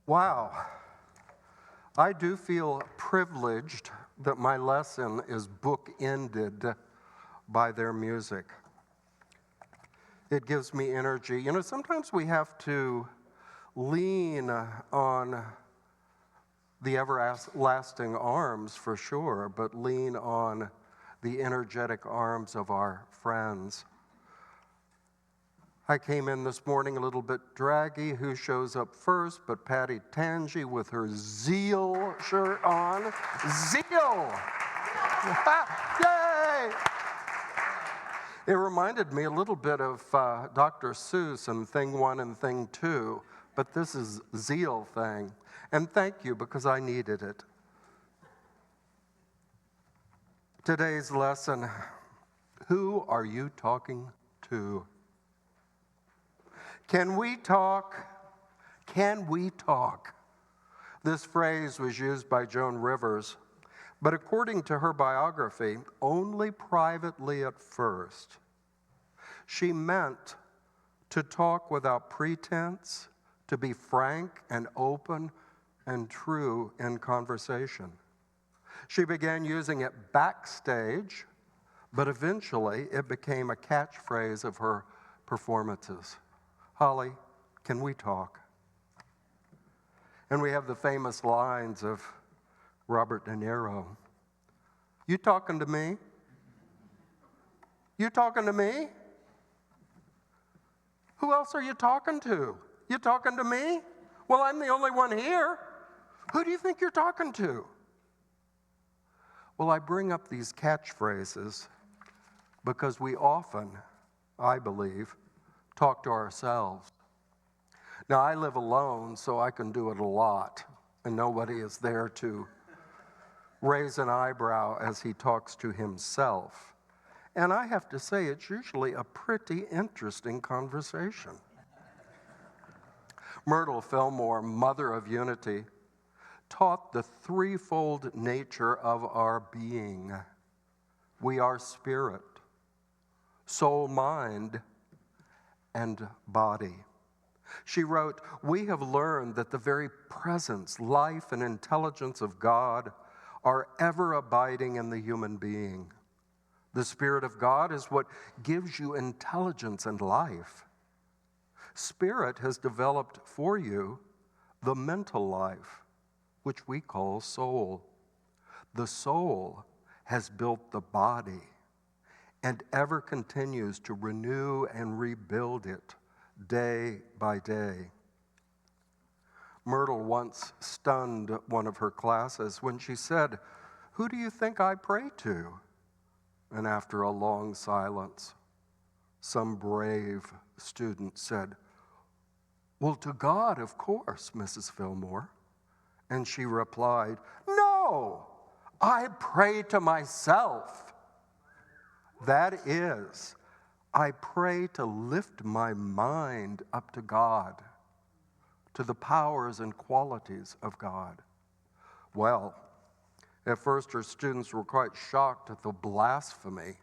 Wow. I do feel privileged that my lesson is bookended by their music. It gives me energy. You know, sometimes we have to lean on the everlasting arms for sure, but lean on the energetic arms of our friends. I came in this morning a little bit draggy. Who shows up first but Patty Tangi with her Zeal shirt on? Zeal! Yay! It reminded me a little bit of Dr. Seuss and Thing 1 and Thing 2, but this is Zeal thing. And thank you, because I needed it. Today's lesson, who are you talking to? Can we talk? Can we talk? This phrase was used by Joan Rivers, but according to her biography, only privately at first. She meant to talk without pretense, to be frank and open and true in conversation. She began using it backstage, but eventually it became a catchphrase of her performances. Holly, can we talk? And we have the famous lines of Robert De Niro. You talking to me? You talking to me? Who else are you talking to? You talking to me? Well, I'm the only one here. Who do you think you're talking to? Well, I bring up these catchphrases because we often, I believe, talk to ourselves. Now, I live alone, so I can do it a lot, and nobody is there to raise an eyebrow as he talks to himself. And I have to say, it's usually a pretty interesting conversation. Myrtle Fillmore, mother of unity, taught the threefold nature of our being. We are spirit, soul, mind, and body. She wrote, "We have learned that the very presence, life, and intelligence of God are ever abiding in the human being. The Spirit of God is what gives you intelligence and life. Spirit has developed for you the mental life, which we call soul. The soul has built the body and ever continues to renew and rebuild it day by day." Myrtle once stunned one of her classes when she said, "Who do you think I pray to?" And after a long silence, some brave student said, "Well, to God, of course, Mrs. Fillmore." And she replied, "No, I pray to myself. That is, I pray to lift my mind up to God, to the powers and qualities of God." Well, at first her students were quite shocked at the blasphemy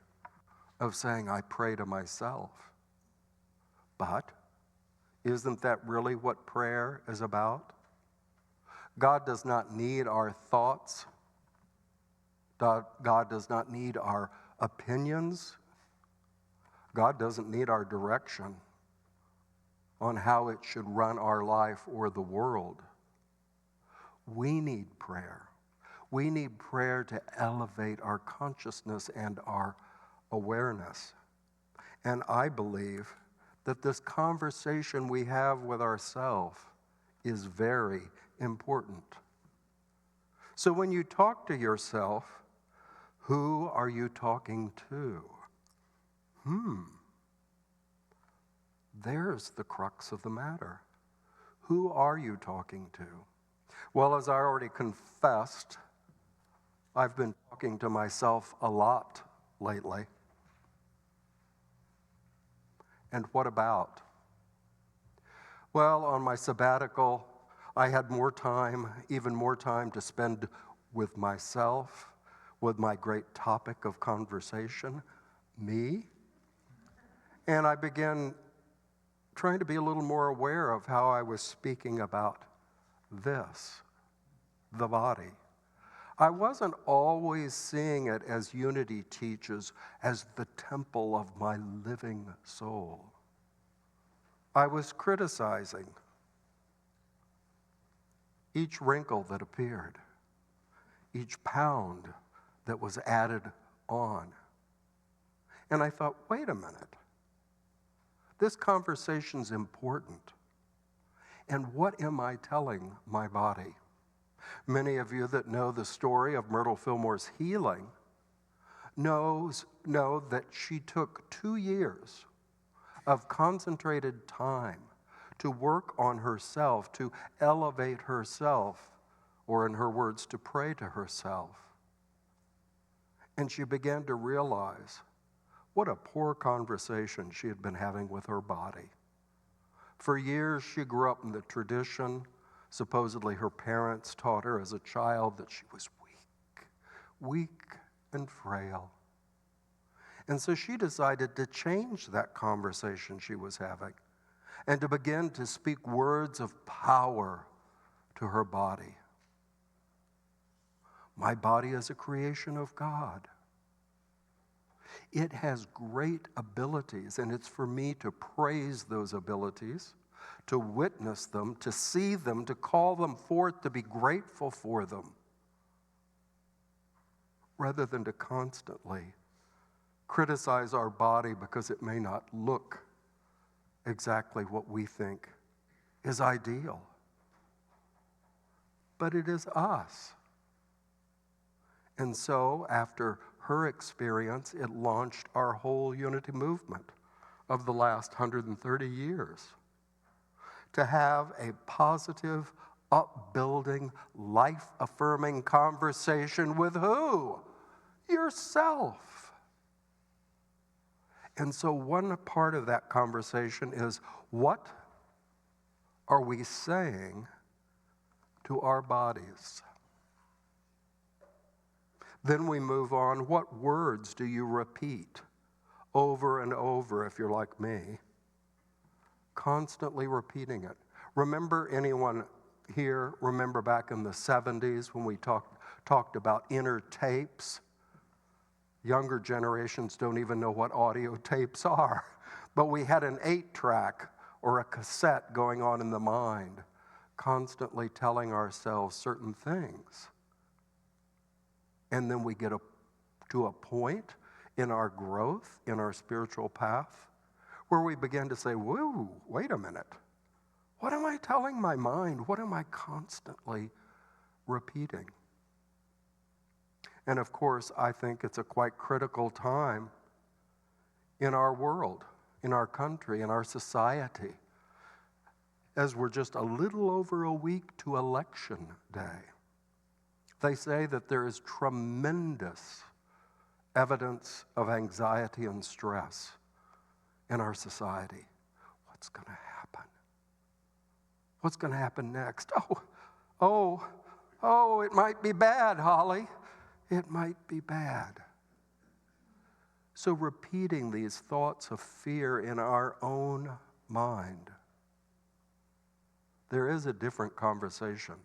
of saying, "I pray to myself." But isn't that really what prayer is about? God does not need our thoughts. God does not need our opinions. God doesn't need our direction on how it should run our life or the world. We need prayer. We need prayer to elevate our consciousness and our awareness. And I believe that this conversation we have with ourselves is very important. So when you talk to yourself, who are you talking to? There's the crux of the matter. Who are you talking to? Well, as I already confessed, I've been talking to myself a lot lately. And what about? Well, on my sabbatical, I had more time, even more time to spend with myself, with my great topic of conversation, me. And I began trying to be a little more aware of how I was speaking about this, the body. I wasn't always seeing it as unity teaches, as the temple of my living soul. I was criticizing each wrinkle that appeared, each pound that was added on. And I thought, wait a minute. This conversation's important. And what am I telling my body? Many of you that know the story of Myrtle Fillmore's healing know that she took 2 years of concentrated time to work on herself, to elevate herself, or in her words, to pray to herself. And she began to realize what a poor conversation she had been having with her body. For years, she grew up in the tradition. Supposedly, her parents taught her as a child that she was weak and frail. And so she decided to change that conversation she was having and to begin to speak words of power to her body. My body is a creation of God. It has great abilities, and it's for me to praise those abilities, to witness them, to see them, to call them forth, to be grateful for them, rather than to constantly criticize our body because it may not look exactly what we think is ideal. But it is us. And so, after her experience, it launched our whole unity movement of the last 130 years. To have a positive, upbuilding, life-affirming conversation with who? Yourself. And so one part of that conversation is, what are we saying to our bodies? Then we move on. What words do you repeat over and over if you're like me? Constantly repeating it. Remember, anyone here remember back in the 70s when we talked about inner tapes? Younger generations don't even know what audio tapes are. But we had an 8-track or a cassette going on in the mind, constantly telling ourselves certain things. And then we get to a point in our growth, in our spiritual path, where we begin to say, whoa, wait a minute. What am I telling my mind? What am I constantly repeating? And of course, I think it's a quite critical time in our world, in our country, in our society, as we're just a little over a week to Election Day. They say that there is tremendous evidence of anxiety and stress in our society. What's going to happen? What's going to happen next? Oh, it might be bad, Holly. It might be bad. So repeating these thoughts of fear in our own mind, there is a different conversation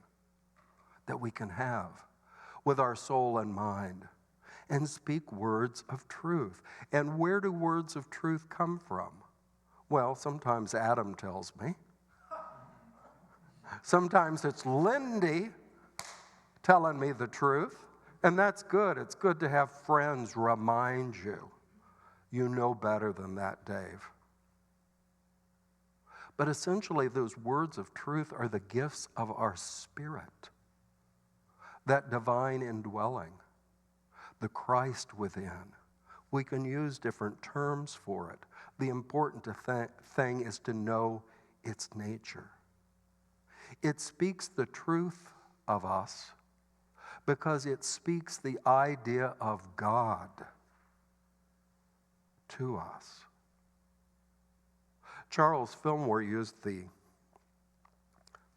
that we can have with our soul and mind and speak words of truth. And where do words of truth come from? Well, sometimes Adam tells me. Sometimes it's Lindy telling me the truth. And that's good. It's good to have friends remind you. You know better than that, Dave. But essentially, those words of truth are the gifts of our spirit. That divine indwelling, the Christ within. We can use different terms for it. The important thing is to know its nature. It speaks the truth of us because it speaks the idea of God to us. Charles Fillmore used the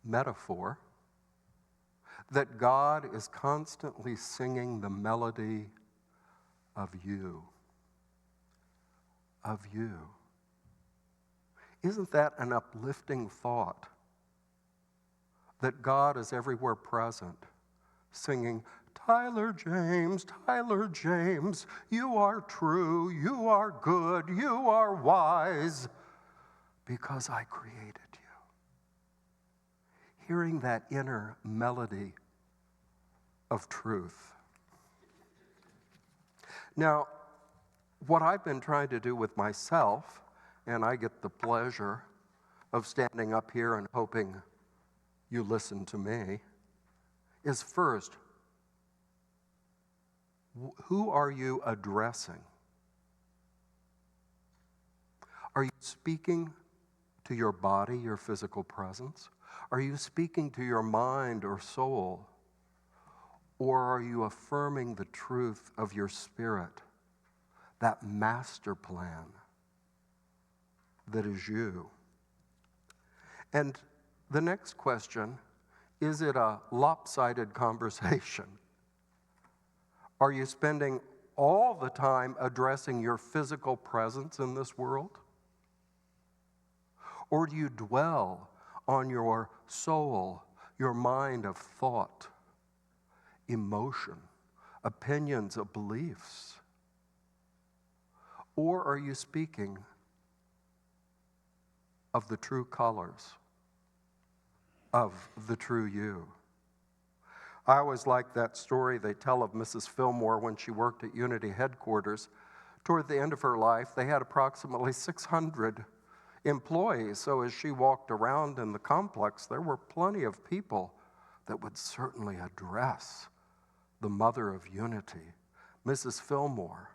metaphor that God is constantly singing the melody of you. Of you. Isn't that an uplifting thought? that God is everywhere present, singing, Tyler James, you are true, you are good, you are wise, because I created you. Hearing that inner melody of truth. Now, what I've been trying to do with myself, and I get the pleasure of standing up here and hoping you listen to me, is first, who are you addressing? Are you speaking to your body, your physical presence? Are you speaking to your mind or soul? Or are you affirming the truth of your spirit, that master plan that is you? And the next question, is it a lopsided conversation? Are you spending all the time addressing your physical presence in this world? Or do you dwell on your soul, your mind of thought, emotion, opinions of beliefs? Or are you speaking of the true colors of the true you? I always like that story they tell of Mrs. Fillmore when she worked at Unity headquarters. Toward the end of her life, they had approximately 600 employees. So as she walked around in the complex, there were plenty of people that would certainly address the mother of Unity, Mrs. Fillmore,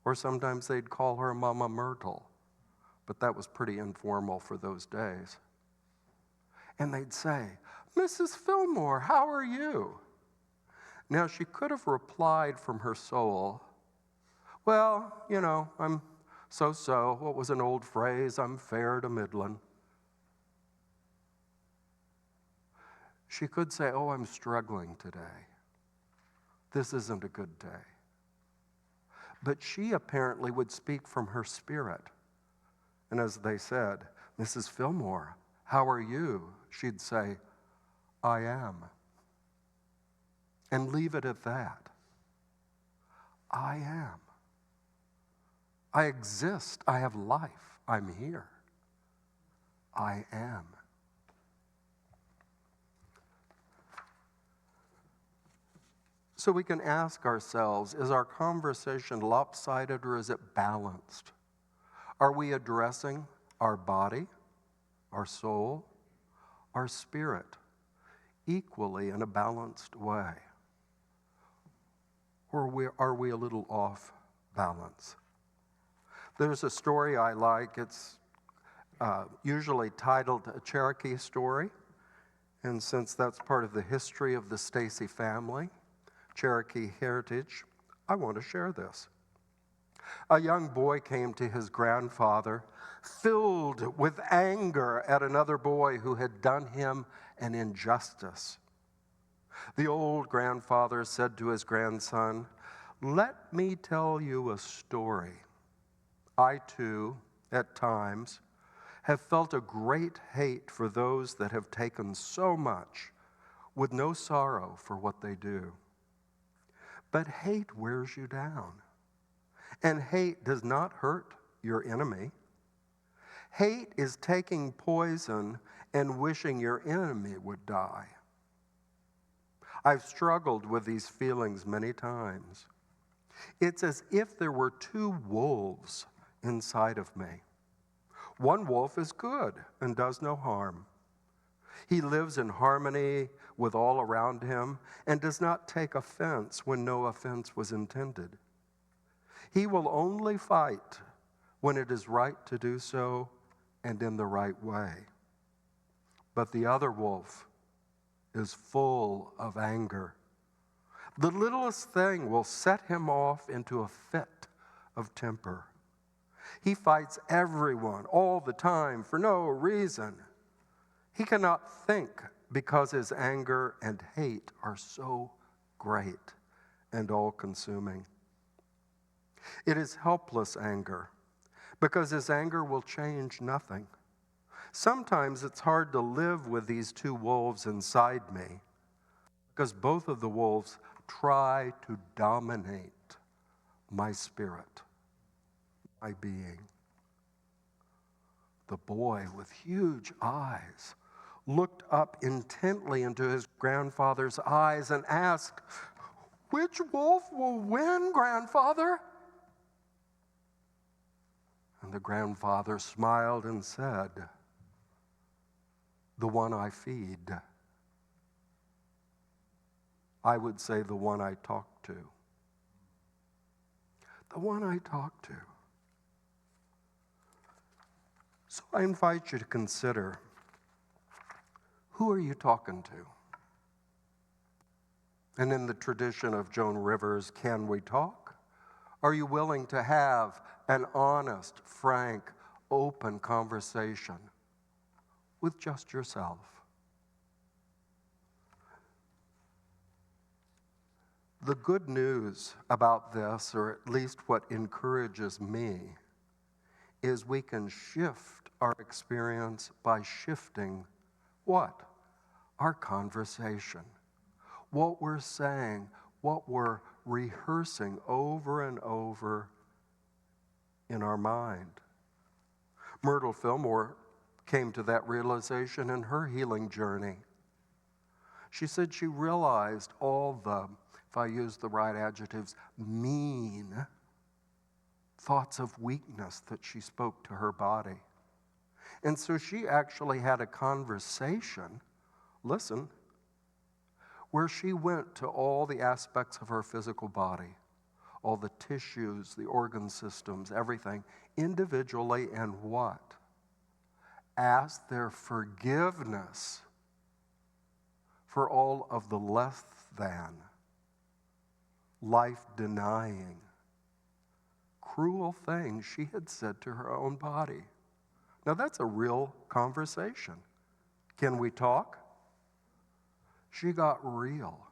or sometimes they'd call her Mama Myrtle, but that was pretty informal for those days. And they'd say, Mrs. Fillmore, how are you? Now, she could have replied from her soul, well, you know, I'm so-so. What was an old phrase? I'm fair to middling. She could say, oh, I'm struggling today. This isn't a good day. But she apparently would speak from her spirit. And as they said, Mrs. Fillmore, how are you? She'd say, I am. And leave it at that. I am. I exist. I have life. I'm here. I am. So we can ask ourselves, is our conversation lopsided or is it balanced? Are we addressing our body, our soul, our spirit equally in a balanced way? Or are we a little off balance? There's a story I like. It's usually titled A Cherokee Story. And since that's part of the history of the Stacey family, Cherokee heritage, I want to share this. A young boy came to his grandfather filled with anger at another boy who had done him an injustice. The old grandfather said to his grandson, let me tell you a story. I too, at times, have felt a great hate for those that have taken so much with no sorrow for what they do. But hate wears you down. And hate does not hurt your enemy. Hate is taking poison and wishing your enemy would die. I've struggled with these feelings many times. It's as if there were two wolves inside of me. One wolf is good and does no harm. He lives in harmony with all around him and does not take offense when no offense was intended. He will only fight when it is right to do so and in the right way. But the other wolf is full of anger. The littlest thing will set him off into a fit of temper. He fights everyone all the time for no reason. He cannot think because his anger and hate are so great and all-consuming. It is helpless anger because his anger will change nothing. Sometimes it's hard to live with these two wolves inside me because both of the wolves try to dominate my spirit, my being. The boy with huge eyes looked up intently into his grandfather's eyes and asked, "Which wolf will win, grandfather?" And the grandfather smiled and said, "The one I feed." I would say the one I talk to. The one I talk to. So I invite you to consider, who are you talking to? And in the tradition of Joan Rivers' Can We Talk? Are you willing to have an honest, frank, open conversation with just yourself? The good news about this, or at least what encourages me, is we can shift our experience by shifting what? Our conversation. What we're saying, what we're rehearsing over and over in our mind. Myrtle Fillmore came to that realization in her healing journey. She said she realized all the, if I use the right adjectives, mean thoughts of weakness that she spoke to her body. And so she actually had a conversation, listen, where she went to all the aspects of her physical body, all the tissues, the organ systems, everything, individually, and what? Asked their forgiveness for all of the less than, life-denying, cruel things she had said to her own body. Now that's a real conversation. Can we talk? She got real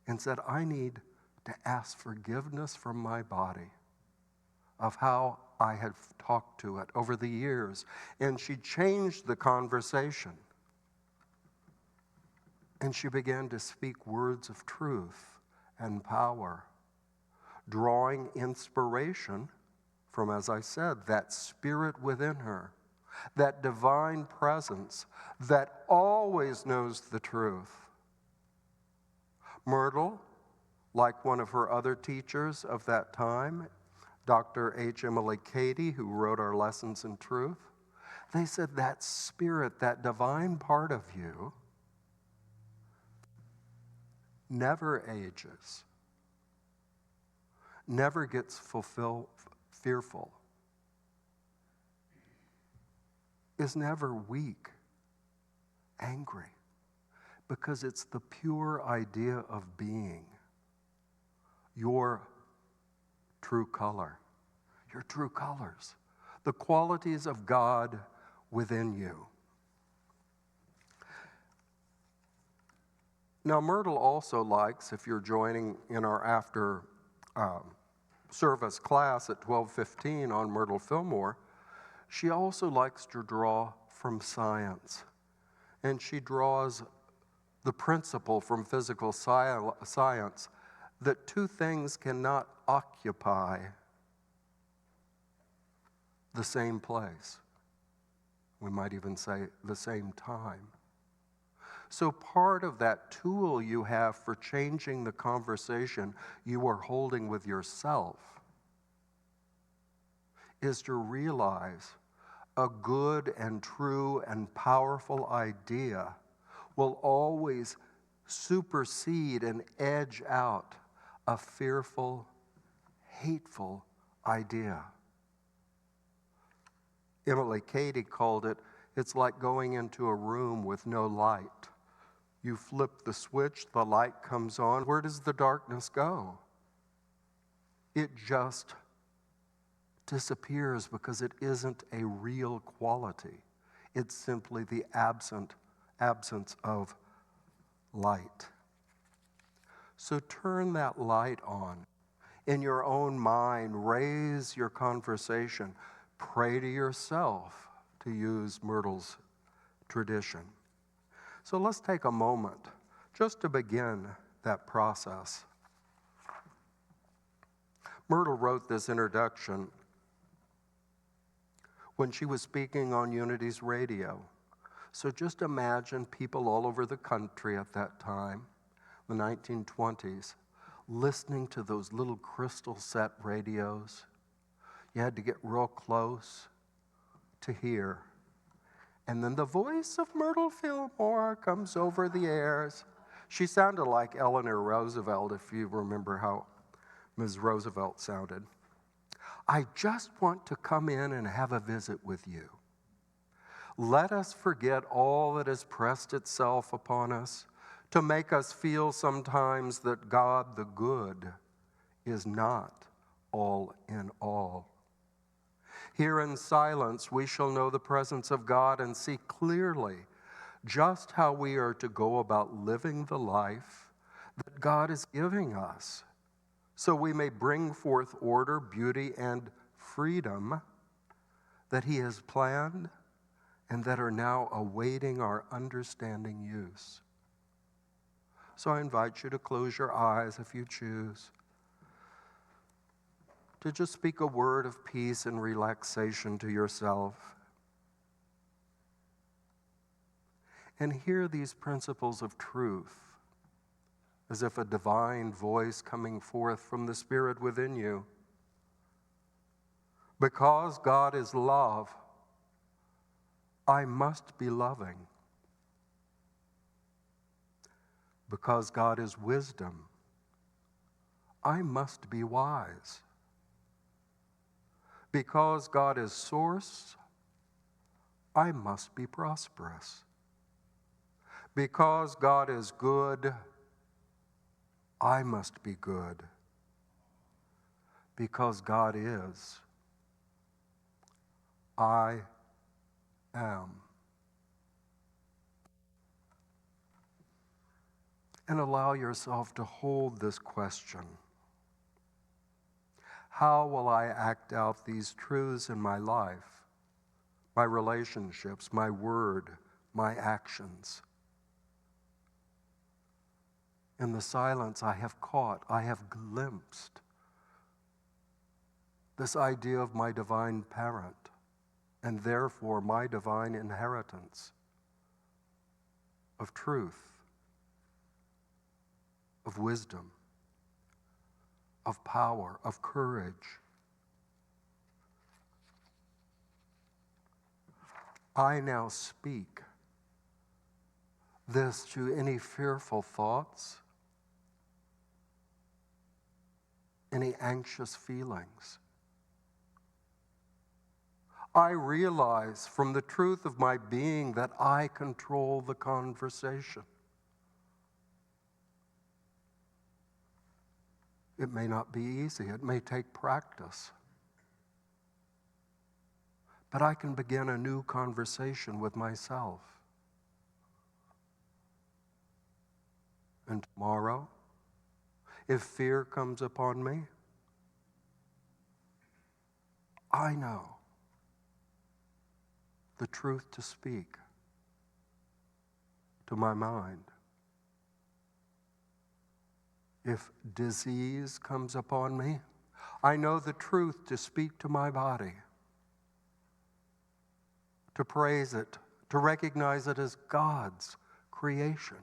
and said, I need to ask forgiveness from my body of how I had talked to it over the years. And she changed the conversation. And she began to speak words of truth and power, drawing inspiration from, as I said, that spirit within her, that divine presence that always knows the truth. Myrtle, like one of her other teachers of that time, Dr. H. Emily Cady, who wrote our Lessons in Truth, they said that spirit, that divine part of you, never ages, never gets fearful, is never weak, angry, because it's the pure idea of being, your true color, your true colors, the qualities of God within you. Now, Myrtle also likes, if you're joining in our after service class at 12:15 on Myrtle Fillmore, she also likes to draw from science. And she draws the principle from physical science that two things cannot occupy the same place. We might even say the same time. So part of that tool you have for changing the conversation you are holding with yourself is to realize a good and true and powerful idea will always supersede and edge out a fearful, hateful idea. Emily Cady called it, it's like going into a room with no light. You flip the switch, the light comes on. Where does the darkness go? It just disappears because it isn't a real quality. It's simply the absence of light. So turn that light on. In your own mind, raise your conversation. Pray to yourself to use Myrtle's tradition. So let's take a moment just to begin that process. Myrtle wrote this introduction when she was speaking on Unity's radio. So just imagine people all over the country at that time, the 1920s, listening to those little crystal set radios. You had to get real close to hear. And then the voice of Myrtle Fillmore comes over the airs. She sounded like Eleanor Roosevelt, if you remember how Ms. Roosevelt sounded. I just want to come in and have a visit with you. Let us forget all that has pressed itself upon us to make us feel sometimes that God the good is not all in all. Here in silence, we shall know the presence of God and see clearly just how we are to go about living the life that God is giving us, so we may bring forth order, beauty, and freedom that He has planned and that are now awaiting our understanding use. So I invite you to close your eyes if you choose, to just speak a word of peace and relaxation to yourself, and hear these principles of truth as if a divine voice coming forth from the Spirit within you. Because God is love, I must be loving. Because God is wisdom, I must be wise. Because God is source, I must be prosperous. Because God is good, I must be good. Because God is, I am. And allow yourself to hold this question. How will I act out these truths in my life, my relationships, my word, my actions? In the silence, I have caught, I have glimpsed this idea of my divine parent, and therefore my divine inheritance of truth, of wisdom, of power, of courage. I now speak this to any fearful thoughts, any anxious feelings. I realize from the truth of my being that I control the conversation. It may not be easy. It may take practice. But I can begin a new conversation with myself. And tomorrow, if fear comes upon me, I know the truth to speak to my mind. If disease comes upon me, I know the truth to speak to my body, to praise it, to recognize it as God's creation.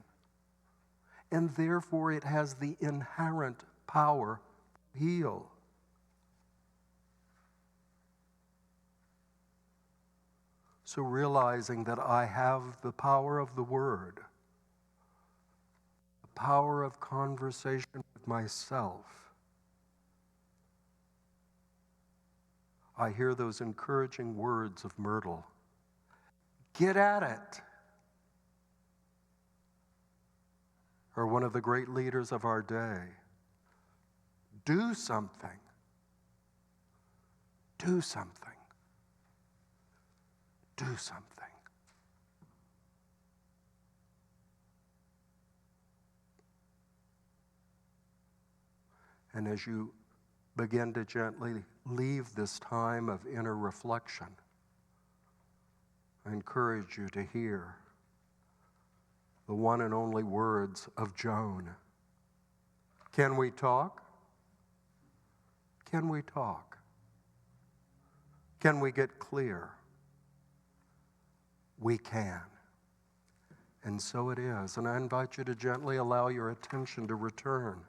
And therefore it has the inherent power to heal. So realizing that I have the power of the word, the power of conversation with myself, I hear those encouraging words of Myrtle. Get at it. Or one of the great leaders of our day. Do something. Do something. Do something. And as you begin to gently leave this time of inner reflection, I encourage you to hear the one and only words of Joan. Can we talk? Can we talk? Can we get clear? We can. And so it is. And I invite you to gently allow your attention to return